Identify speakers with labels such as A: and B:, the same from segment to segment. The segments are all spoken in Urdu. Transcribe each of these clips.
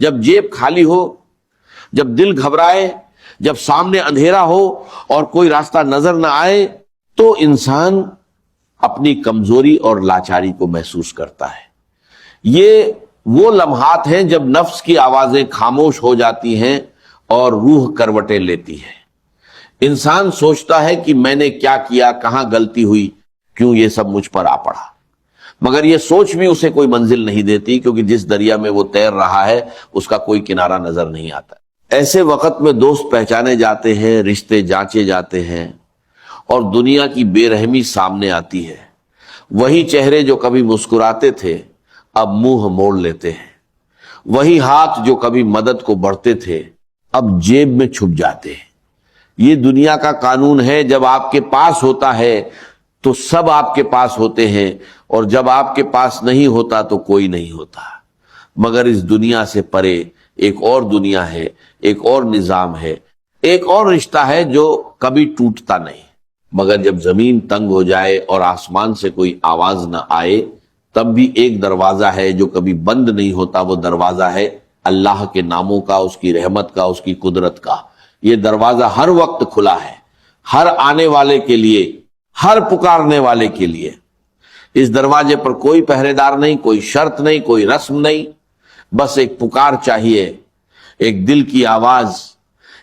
A: جب جیب کھالی ہو، جب دل گھبرائے، جب سامنے اندھیرا ہو اور کوئی راستہ نظر نہ آئے، تو انسان اپنی کمزوری اور لاچاری کو محسوس کرتا ہے۔ یہ وہ لمحات ہیں جب نفس کی آوازیں خاموش ہو جاتی ہیں اور روح کروٹیں لیتی ہے۔ انسان سوچتا ہے کہ میں نے کیا کیا، کہاں غلطی ہوئی، کیوں یہ سب مجھ پر آ پڑا، مگر یہ سوچ بھی اسے کوئی منزل نہیں دیتی، کیونکہ جس دریا میں وہ تیر رہا ہے اس کا کوئی کنارہ نظر نہیں آتا۔ ایسے وقت میں دوست پہچانے جاتے ہیں، رشتے جانچے جاتے ہیں، اور دنیا کی بے رحمی سامنے آتی ہے۔ وہی چہرے جو کبھی مسکراتے تھے اب منہ موڑ لیتے ہیں، وہی ہاتھ جو کبھی مدد کو بڑھتے تھے اب جیب میں چھپ جاتے ہیں۔ یہ دنیا کا قانون ہے، جب آپ کے پاس ہوتا ہے تو سب آپ کے پاس ہوتے ہیں، اور جب آپ کے پاس نہیں ہوتا تو کوئی نہیں ہوتا۔ مگر اس دنیا سے پرے ایک اور دنیا ہے، ایک اور نظام ہے، ایک اور رشتہ ہے جو کبھی ٹوٹتا نہیں۔ مگر جب زمین تنگ ہو جائے اور آسمان سے کوئی آواز نہ آئے، تب بھی ایک دروازہ ہے جو کبھی بند نہیں ہوتا، وہ دروازہ ہے اللہ کے ناموں کا، اس کی رحمت کا، اس کی قدرت کا۔ یہ دروازہ ہر وقت کھلا ہے، ہر آنے والے کے لیے، ہر پکارنے والے کے لیے۔ اس دروازے پر کوئی پہرے دار نہیں، کوئی شرط نہیں، کوئی رسم نہیں، بس ایک پکار چاہیے، ایک دل کی آواز،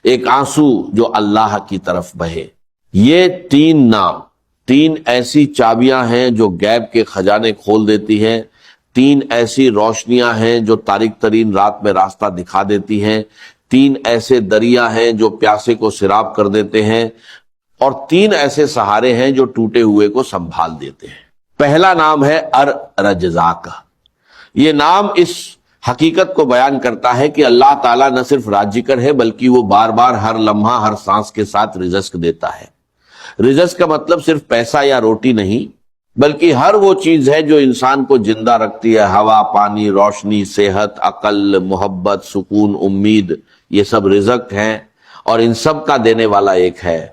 A: ایک آنسو جو اللہ کی طرف بہے۔ یہ تین نام، تین ایسی چابیاں ہیں جو غیب کے خزانے کھول دیتی ہیں، تین ایسی روشنیاں ہیں جو تاریک ترین رات میں راستہ دکھا دیتی ہیں، تین ایسے دریا ہیں جو پیاسے کو سیراب کر دیتے ہیں، اور تین ایسے سہارے ہیں جو ٹوٹے ہوئے کو سنبھال دیتے ہیں۔ پہلا نام ہے الرزاق۔ یہ نام اس حقیقت کو بیان کرتا ہے کہ اللہ تعالیٰ نہ صرف رازقر ہے بلکہ وہ بار بار ہر لمحہ ہر سانس کے ساتھ رزق دیتا ہے۔ رزق کا مطلب صرف پیسہ یا روٹی نہیں، بلکہ ہر وہ چیز ہے جو انسان کو زندہ رکھتی ہے۔ ہوا، پانی، روشنی، صحت، عقل، محبت، سکون، امید، یہ سب رزق ہیں، اور ان سب کا دینے والا ایک ہے۔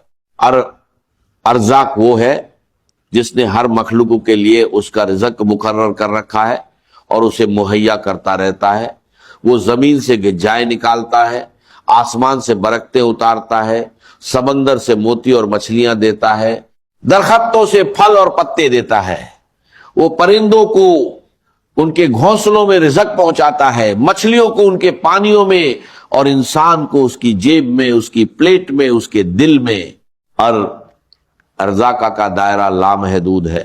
A: ارزاق وہ ہے جس نے ہر مخلوق کے لیے اس کا رزق مقرر کر رکھا ہے اور اسے مہیا کرتا رہتا ہے۔ وہ زمین سے غذائیں نکالتا ہے، آسمان سے برکتیں اتارتا ہے، سمندر سے موتی اور مچھلیاں دیتا ہے، درختوں سے پھل اور پتے دیتا ہے، وہ پرندوں کو ان کے گھونسلوں میں رزق پہنچاتا ہے، مچھلیوں کو ان کے پانیوں میں، اور انسان کو اس کی جیب میں، اس کی پلیٹ میں، اس کے دل میں۔ اور ارزاق کا دائرہ لامحدود ہے،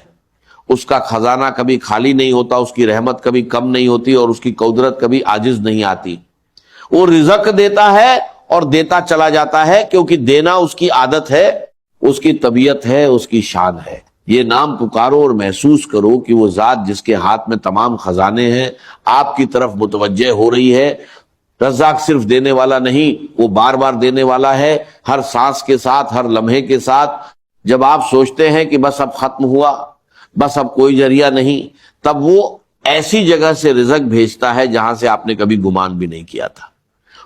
A: اس کا خزانہ کبھی خالی نہیں ہوتا، اس کی رحمت کبھی کم نہیں ہوتی، اور اس کی قدرت کبھی عاجز نہیں آتی۔ وہ رزق دیتا ہے اور دیتا چلا جاتا ہے، کیونکہ دینا اس کی عادت ہے، اس کی طبیعت ہے، اس کی شان ہے۔ یہ نام پکارو اور محسوس کرو کہ وہ ذات جس کے ہاتھ میں تمام خزانے ہیں آپ کی طرف متوجہ ہو رہی ہے۔ رزاق صرف دینے والا نہیں، وہ بار بار دینے والا ہے، ہر سانس کے ساتھ، ہر لمحے کے ساتھ۔ جب آپ سوچتے ہیں کہ بس اب ختم ہوا، بس اب کوئی ذریعہ نہیں، تب وہ ایسی جگہ سے رزق بھیجتا ہے جہاں سے آپ نے کبھی گمان بھی نہیں کیا تھا۔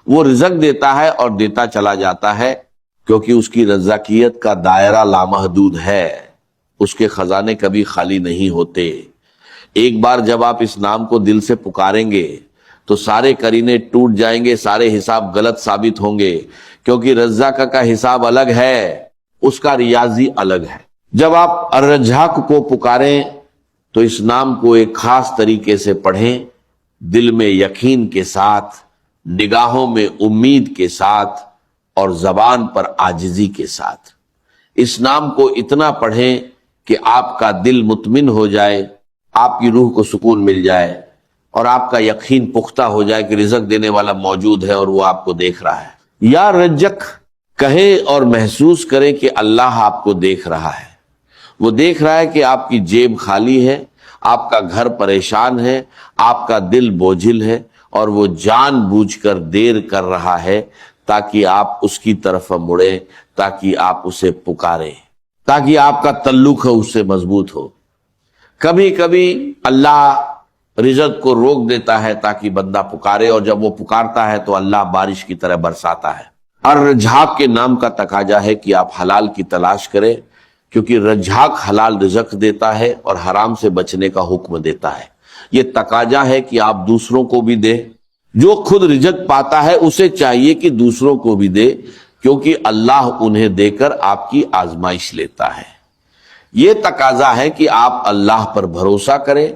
A: وہ رزق دیتا ہے اور دیتا چلا جاتا ہے، کیونکہ اس کی رزاقیت کا دائرہ لامحدود ہے، اس کے خزانے کبھی خالی نہیں ہوتے۔ ایک بار جب آپ اس نام کو دل سے پکاریں گے تو سارے قرینے ٹوٹ جائیں گے، سارے حساب غلط ثابت ہوں گے، کیونکہ رزاق کا حساب الگ ہے، اس کا ریاضی الگ ہے۔ جب آپ الرزاق کو پکاریں تو اس نام کو ایک خاص طریقے سے پڑھیں، دل میں یقین کے ساتھ، نگاہوں میں امید کے ساتھ، اور زبان پر عاجزی کے ساتھ۔ اس نام کو اتنا پڑھیں کہ آپ کا دل مطمئن ہو جائے، آپ کی روح کو سکون مل جائے، اور آپ کا یقین پختہ ہو جائے کہ رزق دینے والا موجود ہے اور وہ آپ کو دیکھ رہا ہے۔ یا رزق کہیں اور محسوس کریں کہ اللہ آپ کو دیکھ رہا ہے۔ وہ دیکھ رہا ہے کہ آپ کی جیب خالی ہے، آپ کا گھر پریشان ہے، آپ کا دل بوجھل ہے، اور وہ جان بوجھ کر دیر کر رہا ہے تاکہ آپ اس کی طرف مڑیں، تاکہ آپ اسے پکاریں، تاکہ آپ کا تعلق ہے اس سے مضبوط ہو۔ کبھی کبھی اللہ رزق کو روک دیتا ہے تاکہ بندہ پکارے، اور جب وہ پکارتا ہے تو اللہ بارش کی طرح برساتا ہے۔ اور رزاق کے نام کا تقاضا ہے کہ آپ حلال کی تلاش کریں، کیونکہ رزاق حلال رزق دیتا ہے اور حرام سے بچنے کا حکم دیتا ہے۔ یہ تقاضا ہے کہ آپ دوسروں کو بھی دیں، جو خود رزق پاتا ہے اسے چاہیے کہ دوسروں کو بھی دے، کیونکہ اللہ انہیں دے کر آپ کی آزمائش لیتا ہے۔ یہ تقاضا ہے کہ آپ اللہ پر بھروسہ کریں۔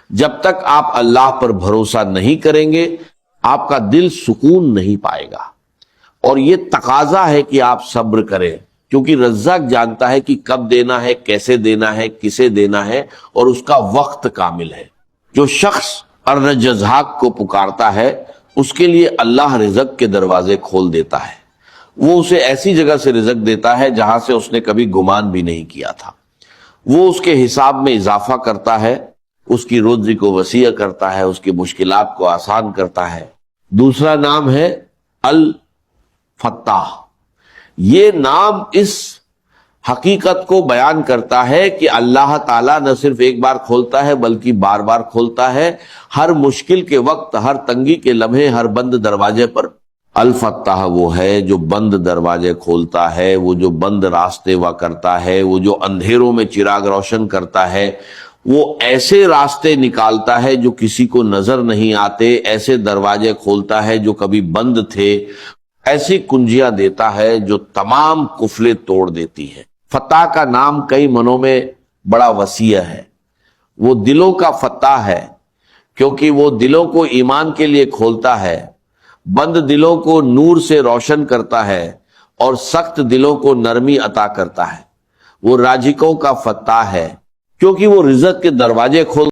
A: جب تک آپ اللہ پر بھروسہ نہیں کریں گے آپ کا دل سکون نہیں پائے گا، اور یہ تقاضا ہے کہ آپ صبر کریں، کیونکہ رزاق جانتا ہے کہ کب دینا ہے، کیسے دینا ہے، کسے دینا ہے، اور اس کا وقت کامل ہے۔ جو شخص الرجزاق کو پکارتا ہے اس کے لیے اللہ رزق کے دروازے کھول دیتا ہے، وہ اسے ایسی جگہ سے رزق دیتا ہے جہاں سے اس نے کبھی گمان بھی نہیں کیا تھا، وہ اس کے حساب میں اضافہ کرتا ہے، اس کی روزی کو وسیع کرتا ہے، اس کی مشکلات کو آسان کرتا ہے۔ دوسرا نام ہے الفتاح۔ یہ نام اس حقیقت کو بیان کرتا ہے کہ اللہ تعالیٰ نہ صرف ایک بار کھولتا ہے بلکہ بار بار کھولتا ہے، ہر مشکل کے وقت، ہر تنگی کے لمحے، ہر بند دروازے پر۔ الفتاح وہ ہے جو بند دروازے کھولتا ہے، وہ جو بند راستے وا کرتا ہے، وہ جو اندھیروں میں چراغ روشن کرتا ہے، وہ ایسے راستے نکالتا ہے جو کسی کو نظر نہیں آتے، ایسے دروازے کھولتا ہے جو کبھی بند تھے، ایسی کنجیاں دیتا ہے جو تمام قفلیں توڑ دیتی ہے۔ فتح کا نام کئی منوں میں بڑا وسیع ہے۔ وہ دلوں کا فتح ہے کیونکہ وہ دلوں کو ایمان کے لیے کھولتا ہے، بند دلوں کو نور سے روشن کرتا ہے، اور سخت دلوں کو نرمی عطا کرتا ہے۔ وہ راجکوں کا فتح ہے کیونکہ وہ رزق کے دروازے کھول